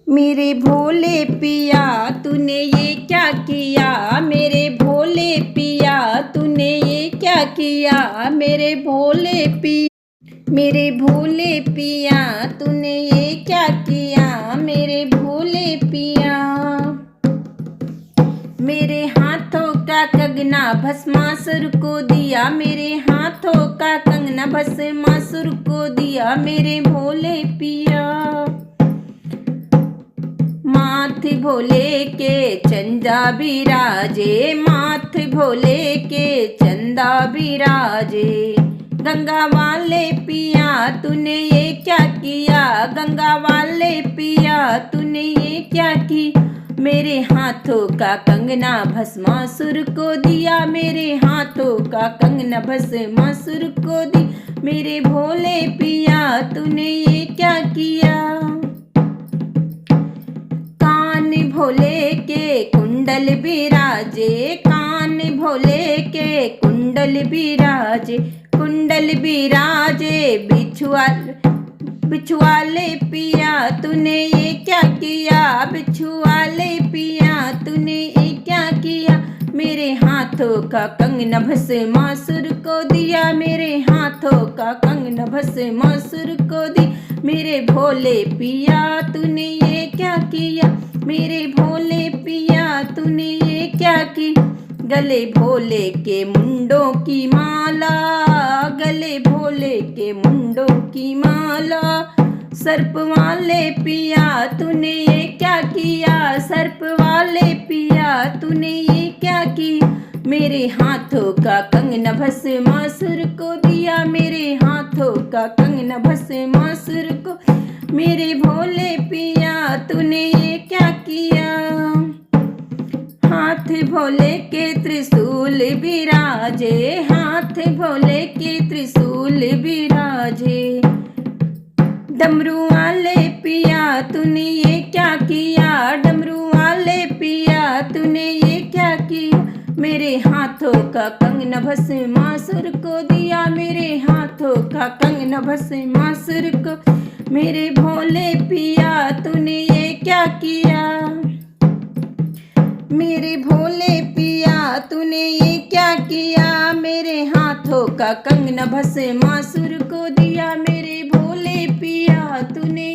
मेरे भोले पिया तूने ये क्या किया, मेरे भोले पिया तूने ये क्या किया, मेरे भोले पिया तूने ये क्या किया, मेरे भोले पिया। मेरे हाथों का कंगना भस्मासुर को दिया, मेरे हाथों का कंगना भस्मासुर को दिया, मेरे भोले पिया। माथे भोले के चंदा बिराजे, माथे भोले के चंदा बिराजे। गंगा वाले पिया तूने ये क्या किया, गंगा वाले पिया तूने ये क्या की, मेरे हाथों का कंगना भस्मासुर को दिया, मेरे हाथों का कंगना भस्मासुर को दी, मेरे भोले पिया तूने ये क्या किया। कान भोले के कुंडल बिराजे, कान भोले के कुंडल बिराजे, कुंडल बिराजे। बिछुआले पिया तूने ये क्या किया, बिछुआले पिया तूने ये क्या किया, मेरे हाथों का कंगना भस्मासुर को दिया, मेरे हाथों का कंगना भस्मासुर को दी, मेरे भोले पिया तूने ये क्या किया, मेरे भोले पिया तूने ये क्या की। गले भोले के मुंडों की माला, गले भोले के मुंडों की माला। सर्प वाले पिया तूने ये क्या किया, सर्प वाले पिया तूने ये क्या की, मेरे हाथों का कंगना भस्मासुर को दिया, मेरे हाथों का कंगना भस्मासुर को, मेरे भोले पिया तूने ये क्या किया। हाथ भोले के त्रिशूल बिराजे, हाथ भोले के त्रिशूल बिराजे। डमरू वाले पिया तूने ये क्या किया, डमरू वाले पिया तूने ये क्या किया, मेरे हाथों का कंगना भस्मासुर को दिया, मेरे हाथों का कंगना भस्मासुर को, मेरे भोले पिया तूने ये क्या किया। मेरे भोले पिया तूने ये क्या किया, मेरे हाथों का कंगना भस्मासुर को दिया, मेरे भोले पिया तूने